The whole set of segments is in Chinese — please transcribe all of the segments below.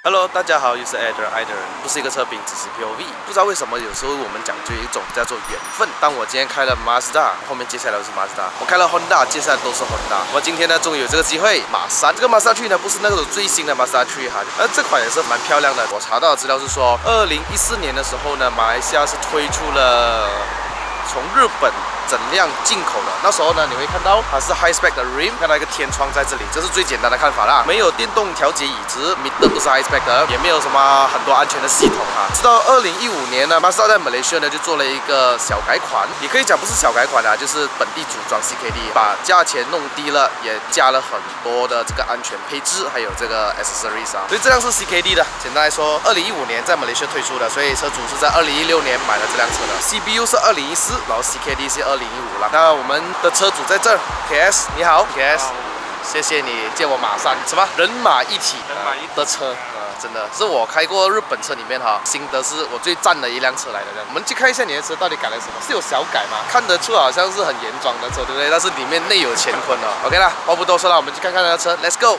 Hello， 大家好，又是 Eder， 爱的人不是一个车评，只是 POV。不知道为什么，有时候我们讲究一种叫做缘分。当我今天开了 Mazda， 后面接下来都是 Mazda； 我开了 Honda， 接下来都是 Honda。我今天呢，终于有这个机会，马3。这个 Mazda 3呢，不是那种最新的 Mazda 3哈，这款也是蛮漂亮的。我查到的资料是说，2014年的时候呢，马来西亚是推出了从日本整辆进口的，那时候呢，你会看到它是 high spec 的 rim， 看到一个天窗在这里，这是最简单的看法啦。没有电动调节椅子 ，meter 都是 high spec 的，也没有什么很多安全的系统哈。直到2015年呢，Mazda 在马来西亚呢就做了一个小改款，也可以讲不是小改款啊，就是本地组装 CKD， 把价钱弄低了，也加了很多的这个安全配置，还有这个 accessories 啊。所以这辆是 CKD 的，简单来说，2015年在马来西亚推出的，所以车主是在2016年买了这辆车的。CPU 是2014，然后 CKD 是2015了。那我们的车主在这儿 ，KS 你好 ，KS， 谢谢你借我马3，什么人马一体的车。真的是我开过日本车里面哈，新德是我最赞的一辆车来的。我们去看一下你的车到底改了什么，是有小改吗？看得出好像是很原装的车，对不对？但是里面内有乾坤哦。OK 啦，话不多说了，我们去看看那个车 ，Let's go。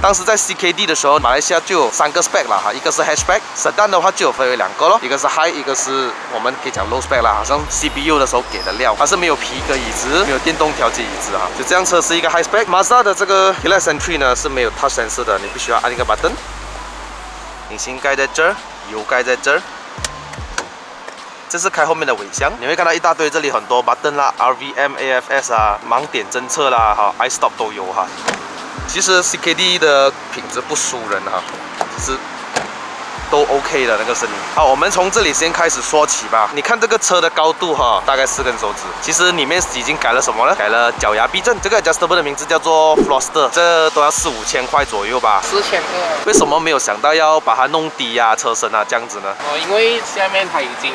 当时在 CKD 的时候，马来西亚就有3个 spec 啦哈，一个是 hatchback，sedan 的话就有分为2个咯，一个是 high， 一个是我们可以讲 low spec 啦，好像 CBU 的时候给的料，它是没有皮革椅子，没有电动调节椅子哈，就这辆车是一个 high spec。Mazda 的这个 keyless entry 呢是没有 touch sensor 的，你必须要按一个 button， 引擎盖在这儿，油盖在这儿。这是开后面的尾箱，你会看到一大堆，这里很多 button 啦 ，RVM、AFS 啊，盲点侦测啦，哈 ，iStop 都有哈。其实 CKD 的品质不输人哈，只是都 OK 的那个声音。好，我们从这里先开始说起吧。你看这个车的高度哈，大概4根手指。其实里面已经改了什么呢？改了脚牙避震。这个 adjustable 的名字叫做 Froster， 这都要4、5千块左右吧？4200。为什么没有想到要把它弄低啊，车身啊这样子呢？因为下面它已经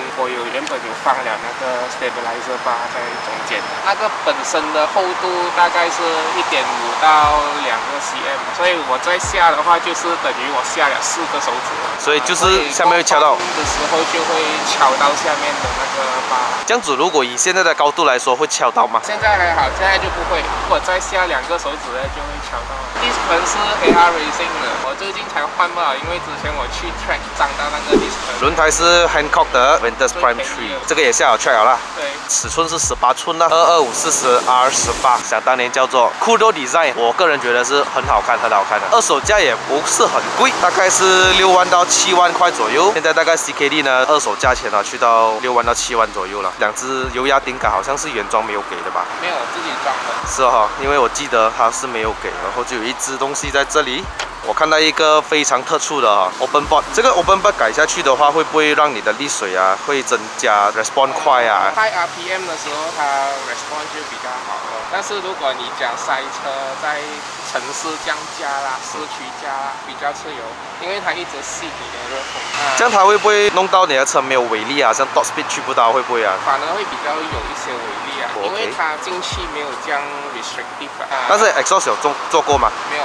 原本有放了那个 stabilizer bar 在中间，那个本身的厚度大概是1.5到2个 cm， 所以我在下的话就是等于我下了4个手指。所以就是下面会敲到的时候就会敲到下面的那个把。这样子，如果以现在的高度来说，会敲到吗？现在还好，现在就不会。如果再下2个手指呢，就会敲到。disc 是 AR Racing 的，我最近才换嘛，因为之前我去 track 脏到那个 disc。轮胎是 Hankook 的 Ventus Prime 3，这个也下了 track 了啦。对。尺寸是18寸啦，225/40R18，想当年叫做 Kudo Design， 我个人觉得是很好看的。二手价也不是很贵，大概是6万到7万块左右。现在大概 CKD 呢，二手价钱去到6万到7万左右了。2只油压顶杆好像是原装没有给的吧？没有，自己装的。是哈，因为我记得它是没有给，然后就有一只东西在这里。我看到一个非常特殊的open board， 这个 open board 改下去的话，会不会让你的沥水啊会增加 respond 快啊 ？High RPM 的时候，它 respond 就比较好了。但是如果你讲塞车在城市降价啦、市区加啦，比较吃油，因为它一直吸你的热风。这样它会不会弄到你的车没有尾力啊？像 top speed 去不到，会不会啊？反而会比较有一些尾力啊，因为它进气没有这样 restrictive 啊。但是 exhaust 有做过吗？没有。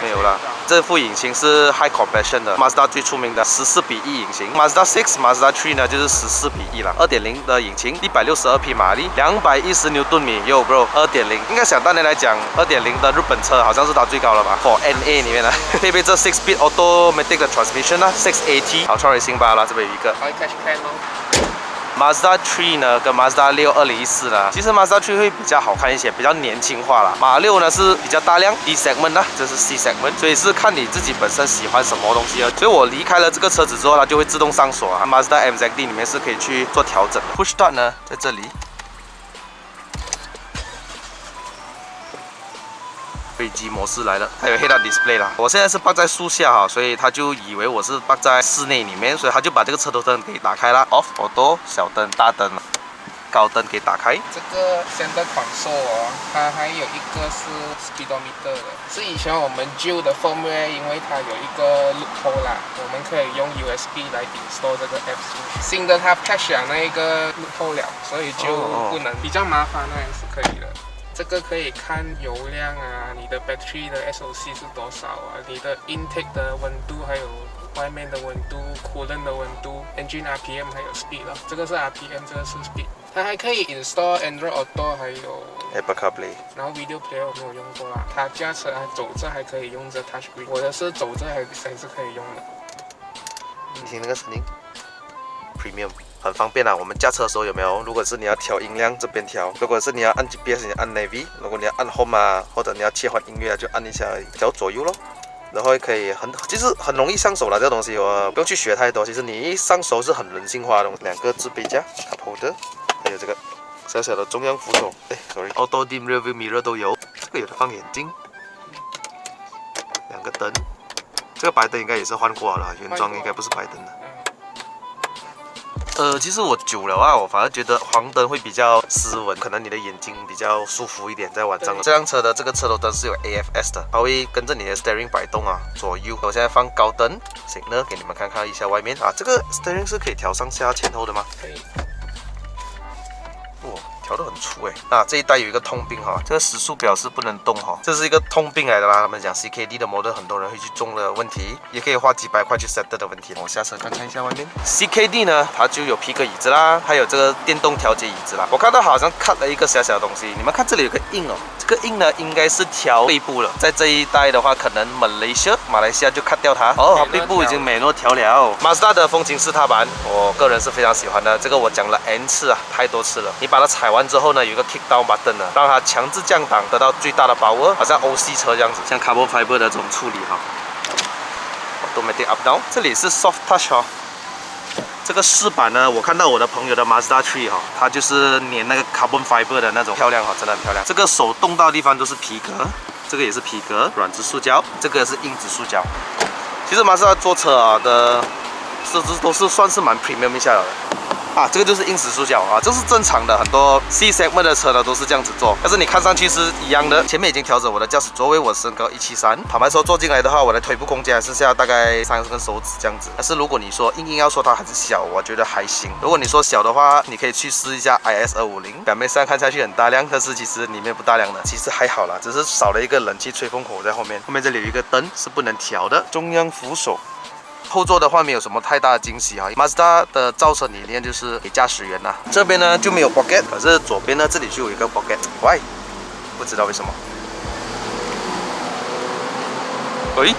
没有了，这副引擎是 high compression 的 ，Mazda 最出名的14:1引擎 ，Mazda 6、Mazda 3呢就是14:1了，2.0的引擎，162匹马力，210牛顿米，Yo bro，2.0，应该想当年来讲，2.0的日本车好像是它最高了吧 ？For NA 里面呢，配备这 6-speed automatic 的 transmission 啦 ，6AT， 好 Racing 吧啦，这边有一个。Mazda 3呢跟 Mazda 6 2014呢，其实 Mazda 3会比较好看一些，比较年轻化啦。马6呢是比较大量 D segment 啦，这是 C segment， 所以是看你自己本身喜欢什么东西啊。所以我离开了这个车子之后，它就会自动上锁啊。Mazda MZ-D 里面是可以去做调整。Push start 呢在这里。飞机模式来了，还有 head-up display 啦。我现在是放在树下哈，所以他就以为我是放在室内里面，所以他就把这个车头灯给打开了 ，off auto 小灯、大灯、高灯给打开。这个 center console 它还有一个是 speedometer 的，是以前我们旧的 firmware， 因为它有一个 loophole 啦，我们可以用 USB 来 install 这个 app。新的它 patch 了那一个 loophole 了，所以就不能比较麻烦，那也是可以的。这个可以看油量啊，你的 battery 的 SOC 是多少啊，你的 intake 的温度，还有外面的温度、coolant 的温度、engine RPM 还有 speed 了。这个是 RPM， 这个是 speed。它还可以 install Android Auto， 还有 Apple CarPlay。然后 Video Player 我没有用过啦。它驾车走着还可以用着 Touchscreen， 我的是走着还是可以用的。你听那个声音 ，Premium 很方便啊。我们驾车的时候有没有？如果是你要调音量，这边调；如果是你要按 GPS， 你按 Navy；如果你要按 Home 啊，或者你要切换音乐啊，就按一下而已，调左右咯。然后可以其实很容易上手了，这个东西我不用去学太多。其实你一上手是很人性化的，2个置备架 ，cup holder， 还有这个小小的中央扶手，sorry，Auto Dim Rearview Mirror 都有，这个有的放眼镜，2个灯，这个白灯应该也是换过了，原装应该不是白灯的。其实我久了啊，我反而觉得黄灯会比较斯文，可能你的眼睛比较舒服一点，在晚上。这辆车的这个车头灯是有 AFS 的，它会跟着你的 steering 摆动啊，左右。我现在放高灯 signal 给你们看看一下外面啊，这个 steering 是可以调上下前后的吗？可以。哇，调得很粗哎。那这一代有一个通病哈，这个时速表是不能动哈，这是一个通病来的啦。他们讲 CKD 的 model 很多人会去中的问题，也可以花几百块去 set 的问题。我下车看看一下外面。CKD 呢，它就有皮革椅子啦，还有这个电动调节椅子啦。我看到好像 cut 了一个小小的东西，你们看这里有个印哦，这个印呢应该是调背部了。在这一代的话，可能马来西亚就 cut 掉它。哦，背部已经美诺调了。Mazda 的风琴式踏板，我个人是非常喜欢的。这个我讲了 N 次啊，太多次了。你把它踩完之后呢，有一个 kick down button 呢，让它强制降档，得到最大的把握，好像 OC 车这样子，像 carbon fiber 的这种处理哈。Automatic up down， 这里是 soft touch 哈。这个饰板呢，我看到我的朋友的 Mazda 3哈，它就是粘那个 carbon fiber 的那种，漂亮哈，真的很漂亮。这个手动到的地方都是皮革，这个也是皮革，软质塑胶，这个是硬质塑胶。其实 Mazda 做车啊的设置都是算是蛮 premium 一下的。啊，这个就是硬质塑胶啊，这是正常的，很多 C segment 的车呢都是这样子做。但是你看上去是一样的，前面已经调整我的驾驶座位，我身高173，坦白说坐进来的话，我的腿部空间还是下大概3根手指这样子。但是如果你说硬要说它还是小，我觉得还行。如果你说小的话，你可以去试一下 IS250，表面上看下去很大辆，但是其实里面不大辆的，其实还好啦，只是少了一个冷气吹风口在后面。后面这里有一个灯是不能调的，中央扶手。后座的话没有什么太大的惊喜哈 ，Mazda 的造车理念就是给驾驶员呐。这边呢就没有 pocket， 可是左边呢这里就有一个 pocket，Why？ 不知道为什么。喂，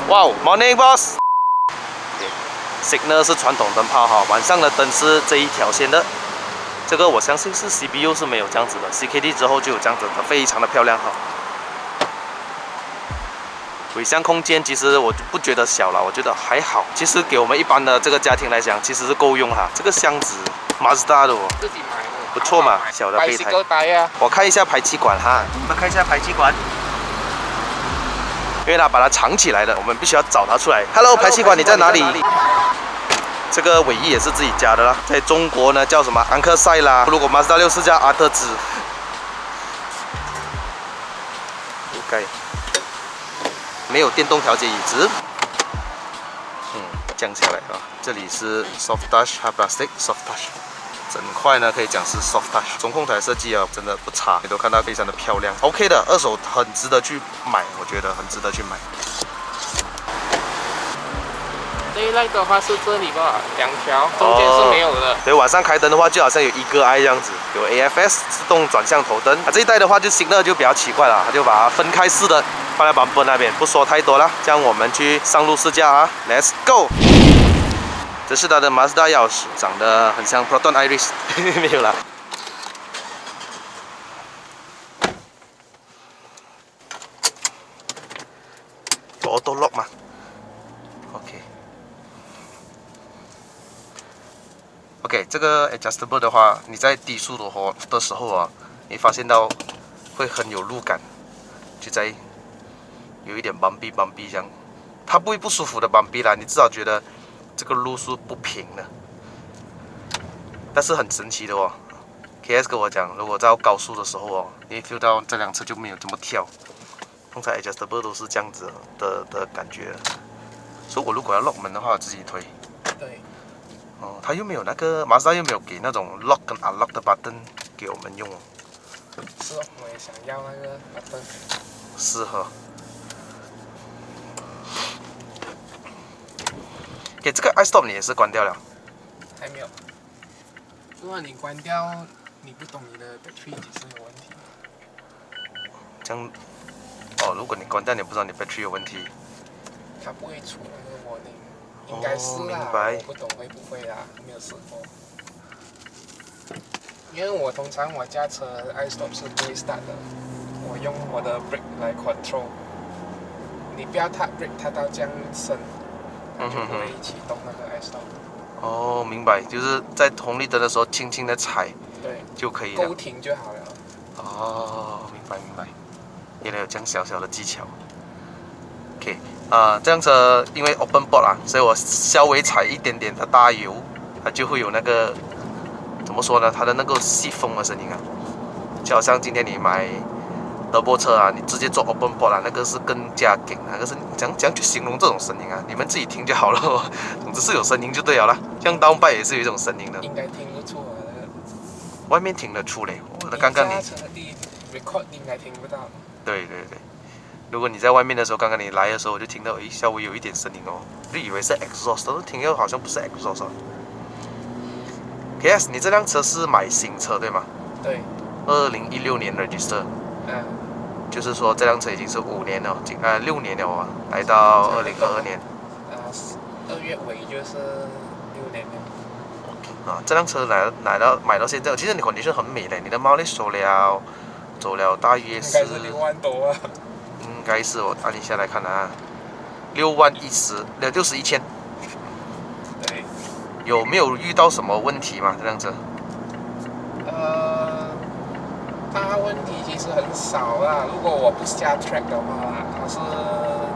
哇 ，Morning boss。Signal 是传统灯泡哈，晚上的灯是这一条线的。这个我相信是 CBU 是没有这样子的 ，CKD 之后就有这样子的，非常的漂亮哈。尾箱空间其实我不觉得小了，我觉得还好。其实给我们一般的这个家庭来讲，其实是够用哈。这个箱子 Mazda 的哦，自己买的，不错嘛，小的备胎。我看一下排气管哈，你们看一下排气管，因为它把它藏起来了，我们必须要找它出来。Hello， 排气管你在哪里？这个尾翼也是自己加的啦，在中国呢叫什么安克赛啦，如果 Mazda 6是叫阿特兹。OK。没有电动调节椅子，降下来啊。这里是 soft touch 和 plastic soft touch， 整块呢可以讲是 soft touch。中控台设计啊真的不差，你都看到非常的漂亮 ，OK 的，二手很值得去买，我觉得很值得去买。这一类的话是这里吧，2条，中间是没有的。对，晚上开灯的话就好像有一个 eye 这样子，有 AFS 自动转向头灯。这一代的话就新的就比较奇怪了，它就把它分开式的。放在版本那边，不说太多了，这样我们去上路试驾啊 ，Let's go！ 这是它的 Mazda 钥匙，长得很像 Proton Iris， 没有啦。Auto lock 嘛 ，OK， 这个 adjustable 的话，你在低速的时候啊，你发现到会很有路感，就在。有一点bumpy这样，它不会不舒服的bumpy啦，你至少觉得这个路是不平的。但是很神奇的哦 ，KS 跟我讲，如果在高速的时候哦，你 feel 到这辆车就没有这么跳，通常 adjustable 都是这样子的感觉。所以我如果要 lock 门的话，我自己推。对。哦，它又没有那个Mazda又没有给那种 lock 跟 unlock 的 button 给我们用。是哦，我也想要那个 button。适合。OK， 这个 iStop 你也是关掉了？还没有。如果你关掉，你不懂你的 battery 几时有问题。这样，如果你关掉，你不知道你 battery 有问题。它不会出那个 warning， 应该是啦，明白我不懂会不会啦，没有试过。因为我通常驾车 iStop 是不会 start 的，我用我的 brake 来 control。你不要踏 brake 踏到这样深，它就不会启动那个 iStop。明白，就是在红绿灯的时候轻轻的踩，对，就可以了。勾停就好了。明白。原来有这样小小的技巧。OK， 这辆车因为 open board 啦，所以我稍微踩一点点的大油，它就会有那个怎么说呢？它的那个细风的声音啊，就好像今天你买德国车啊，你直接做 open board 啊，那个是更加紧，那个是怎样去形容这种声音啊？你们自己听就好了。总之是有声音就对了啦。像 down bike 也是有一种声音的。应该听得出啊，那个。外面听得出嘞，刚刚你驾车的 record 应该听不到。对。如果你在外面的时候，刚刚你来的时候，我就听到稍微有一点声音哦，就以为是 exhaust， 都听到好像不是 exhaust。PS， 你这辆车是买新车对吗？对。2016年 register。就是说这辆车已经是5年了，6年了啊，来到2022年。2月尾就是6年了。这辆车买到现在，其实你condition很美嘞，你的mileage走了大约是。应该是6万多啊。应该是我按一下来看啊，61千。对。有没有遇到什么问题吗？这辆车？大问题其实很少啦。如果我不下 track 的话，它是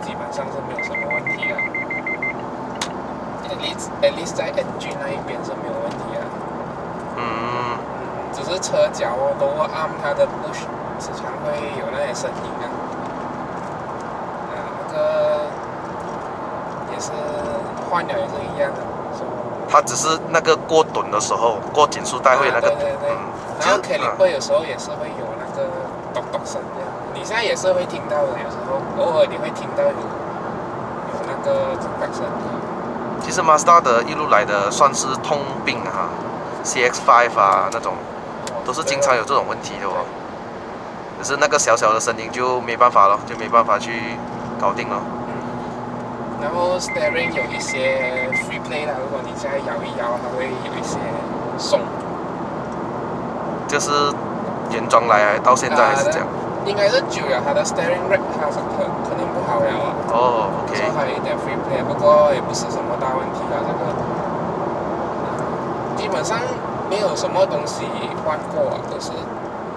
基本上是没有什么问题的。at least 在 engine 那一边是没有问题的。只是车脚都按它的 push， 时常会有那些声音啊。那个也是换了也是一样的。它只是那个过墩的时候，过减速带会那个。对。然后 caliper 有时候也是会有那个咚咚声这样，你现在也是会听到的，有时候偶尔你会听到有那个咚咚声。其实 Mazda 的一路来的算是通病啊，CX-5 啊那种，都是经常有这种问题的哦。可是那个小小的声音就没办法了，就没办法去搞定了。然后 steering 有一些 free play 啦，如果你再摇一摇，它会有一些松。就是原装来到现在还是这样。应该是久了，它的 steering rack 它是可能不好了啊。OK。所以还有一点 free play， 不过也不是什么大问题啦，这个。基本上没有什么东西换过，都是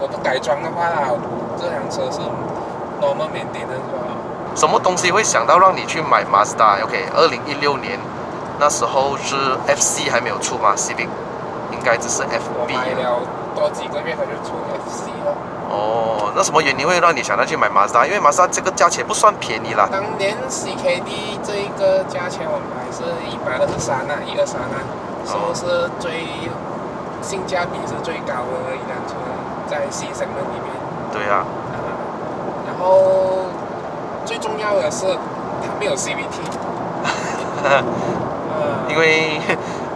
我不改装的话啦，这辆车是 normal maintenance 吧。什么东西会想到让你去买 Mazda？OK，2016年那时候是 FC 还没有出嘛 ，Civic 应该只是 FB。我买了多几个月它就出 FC 了。那什么原因会让你想到去买 Mazda？因为 Mazda 这个价钱不算便宜啦。当年 CKD 这一个价钱我买是123啊，123啊，说是性价比是最高的一辆车，在 C segment 里面。对啊。然后最重要的是它没有 CVT。因为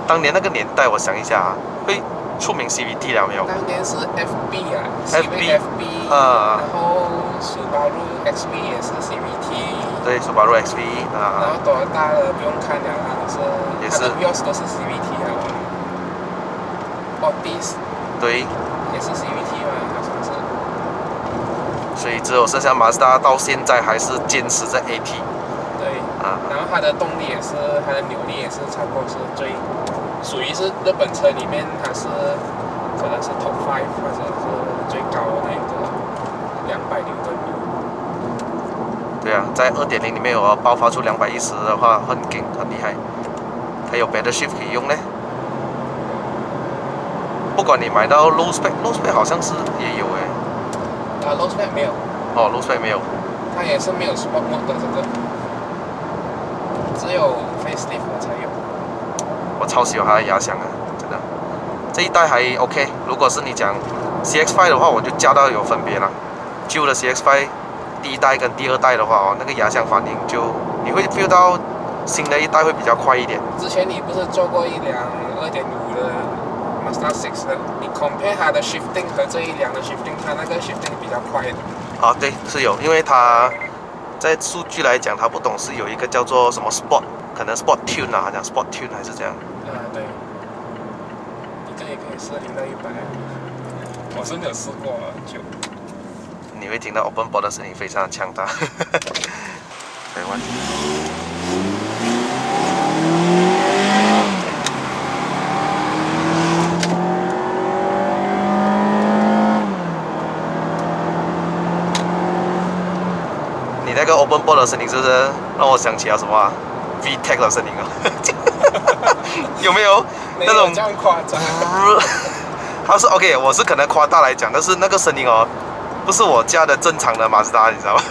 当年那个年代，我想一下啊，会出名 CVT 了没有？当年是 FB 啊 ，FB 然后Subaru XV 也是 CVT。对，Subaru XV 然后多大的不用看了啦，也是 Vios 都是 CVT 啊。Otis 对，也是 CVT 嘛，好像是。所以只有剩下 Mazda 到现在还是坚持在 AT。对。然后它的动力也是，它的扭力也是差不多是属于是日本车里面，它是可能是 Top 5或者是最高的那个200牛顿米。对啊，在2.0里面有爆发出210的话，很劲，很厉害。还有别的 shift 可以用呢。不管你买到 low spec，low spec 好像是也有low spec 没有。low spec 没有。它也是没有 sport mode 的这个，只有 facelift 才有。我超喜欢它的牙响啊，真的。这一代还 OK， 如果是你讲 CX-5 的话，我就加到有分别了。旧的 CX-5 第一代跟第2代的话那个牙响反应就你会 feel 到新的一代会比较快一点。之前你不是坐过一辆2.5的 Mazda Mazda 6的，你 compare 它的 shifting 和这一辆的 shifting， 它那个 shifting 比较快的。啊，对，是有，因为它在数据来讲，它不懂是有一个叫做什么 Sport， 可能 Sport Tune 啊，好像 Sport Tune 还是这样。对，你这也可以设0到100，我是没有试过就。你会听到 Open Board 的声音非常的强大。台湾。你那个 Open Board 的声音是不是让我想起了什么、啊、VTEC 的声音啊？有没有那种？没有这样夸张。它是 OK， 我是可能夸大来讲，但是那个声音哦，不是我家的正常的马自达，你知道吗？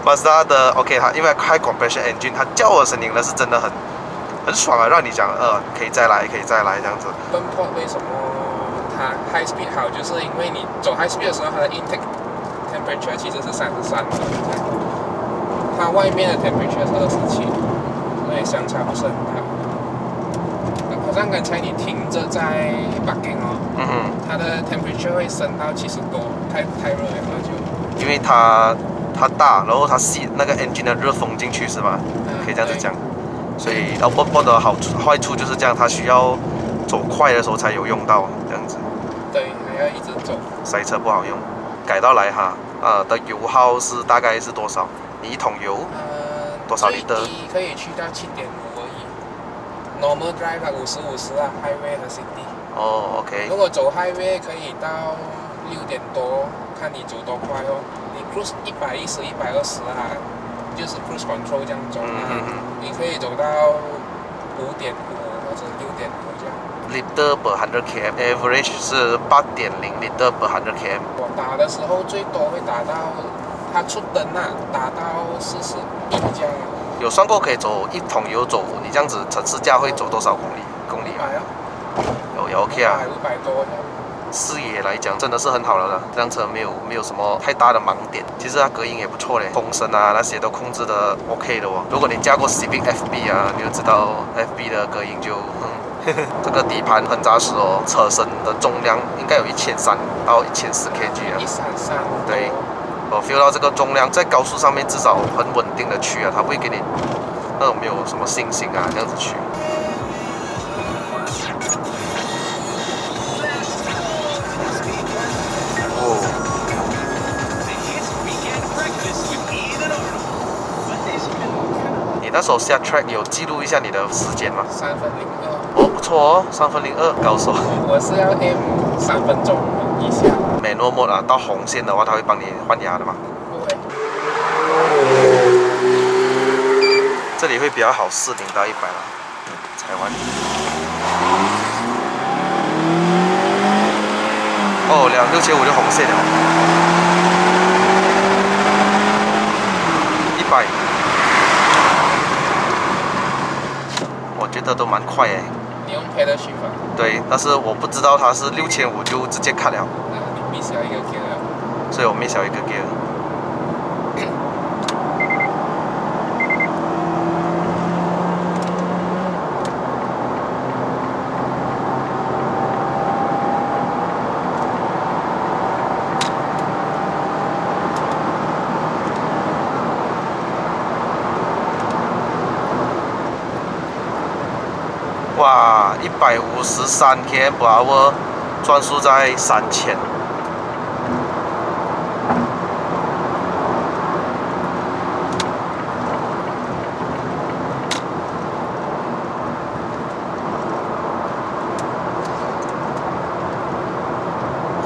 马自达的 OK， 它因为开 compression engine， 它叫我的声音呢是真的很爽啊，让你讲可以再来，可以再来这样子。Open Board 为什么它 high speed 好，就是因为你走 high speed 的时候，它的 intake temperature 其实是33度，它外面的 temperature 是27，所以相差不是很大。好像刚才你停着在 parking 哦，它的 temperature 会升到70多，太热了就。因为它大，然后它吸那个 engine 的热风进去是吧？可以这样子讲。所以 Open Board 的坏处就是这样，它需要走快的时候才有用到这样子。对，还要一直走。塞车不好用。改到来哈，的油耗是大概是多少？你一桶油多少litre？最低可以去到7.5而已。Normal drive 啊，50啊 ，highway 和 city。哦 ，OK。如果走 highway 可以到6点多，看你走多快哦。你 cruise 110、120啊，就是 cruise control 这样走你可以走到5.5或者6.5这样。Liter per 100 km，average 是8.0 liter per 100 km。我打的时候最多会打到它出灯啊，打到41这样。有算过可以走一桶油走，你这样子城市价会走多少公里500啊。有 OK 啊。500多这样。视野来讲真的是很好了的，这辆车没有什么太大的盲点。其实它隔音也不错嘞，风声啊那些都控制的 OK 的哦。如果你驾过 Civic FB 啊，你就知道 FB 的隔音就这个底盘很扎实哦，车身的重量应该有1300到1400 kg 啊。133。对，我 feel 到这个重量在高速上面至少很稳定的去啊，它不会给你那种没有什么信心啊这样子去。你那时候下 track 有记录一下你的时间吗？3分02。哦，不错哦，3分02，高手。我是要 aim 3分钟以下。Manual mode 啊，到红线的话，它会帮你换压的嘛？不会。这里会比较好，40到100啦，踩完。哦，675就红线了。100。我觉得都蛮快诶。你用 pedal shift 啊？对，但是我不知道它是6500就直接cut了。你 miss 了一个 gear 了。所以我 miss 了一个 gear。哇，153 km/h， 转速在3000。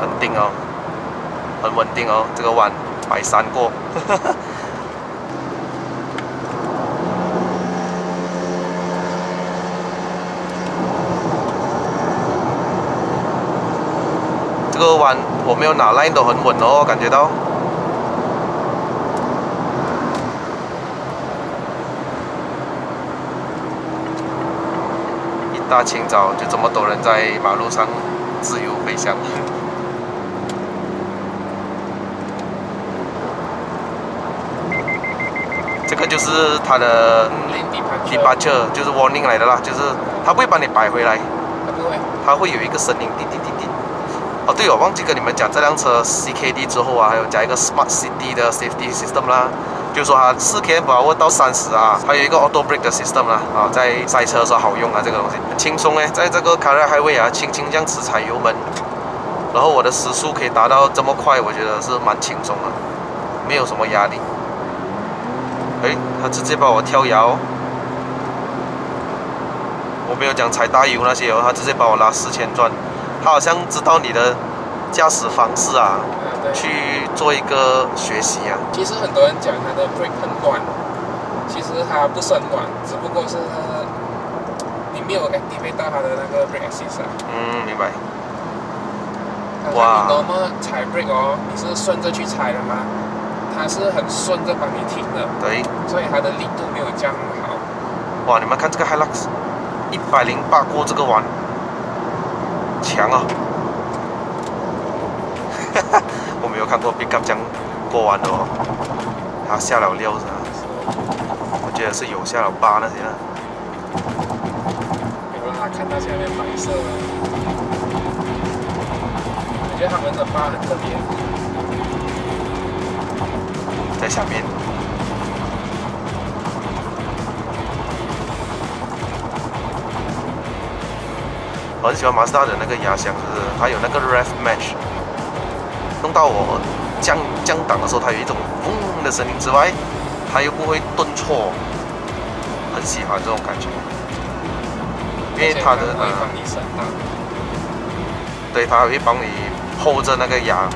很定哦，很稳定哦，这个弯130过。这个弯我没有拿 line 都很稳哦，感觉到。一大清早就这么多人在马路上自由飞翔。这个就是它的 departure，就是 warning 来的啦，就是它不会帮你摆回来。它不会。它会有一个声音滴滴滴滴。哦，对哦，忘记跟你们讲，这辆车 CKD 之后啊，还有加一个 Smart City 的 Safety System 啦。就是说它4 km/h 到30啊，还有一个 Auto Brake 的 System 啦，在赛车的时候好用啊，这个东西很轻松哎，在这个 Carrera Highway 啊，轻轻这样子踩油门，然后我的时速可以达到这么快，我觉得是蛮轻松的，没有什么压力。哎，他直接把我跳摇，我没有讲踩大油那些哦，他直接把我拉4000转，他好像知道你的驾驶方式啊。去做一个学习啊。其实很多人讲它的 brake 很短，其实它不是很短，只不过是你没有 activate 到它的那个 brake assist 啊。明白。哇！你 normal 踩 brake 哦，你是顺着去踩的吗？它是很顺着帮你停的。对。所以它的力度没有这样好。哇！你们看这个 Hilux， 108过这个弯，强啊！我没有看过 pickup 这样过弯的哦，他下了6是吧？我觉得是有下了8那些了。有啦，看到下面白色的，我觉得他们的疤很特别。在下面。我很喜欢马自达的那个压箱，就是它有那个 rev match。弄到我降档的时候，它有一种嗡的声音之外，它又不会顿挫，很喜欢这种感觉。因为它的对，它会帮你 hold 着那个压。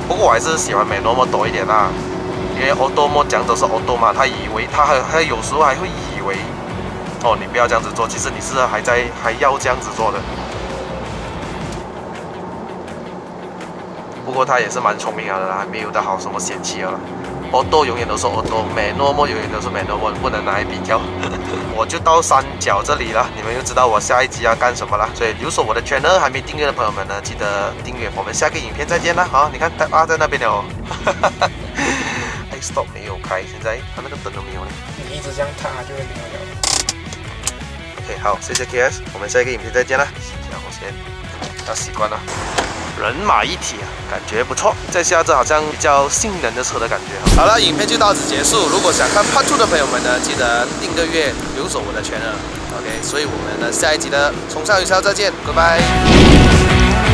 不过我还是喜欢manual mode多一点啦，因为 auto mode 讲都是 auto 嘛，他有时候还会以为哦你不要这样子做，其实你是还要这样子做的。不过他也是蛮聪明的啦，没有的好什么嫌弃了。Auto 永远都是 Auto，manual mode 永远都是manual mode，不能拿来比较。我就到山脚这里了，你们就知道我下一集要干什么了。所以留守我的 channel 还没订阅的朋友们呢，记得订阅。我们下个影片再见啦！好，你看他在那边了哦。哎 ，stop 没有开，现在他那个灯都没有了。你一直这样踏就会没有了。OK， 好，谢谢 KS， 我们下一个影片再见啦。我先要习惯了。人马一体啊，感觉不错。在下这好像比较性能的车的感觉。好了，影片就到此结束。如果想看Part 2的朋友们呢，记得订个月，留守我的channel。OK， 所以我们的下一集的冲上云霄再见，拜拜。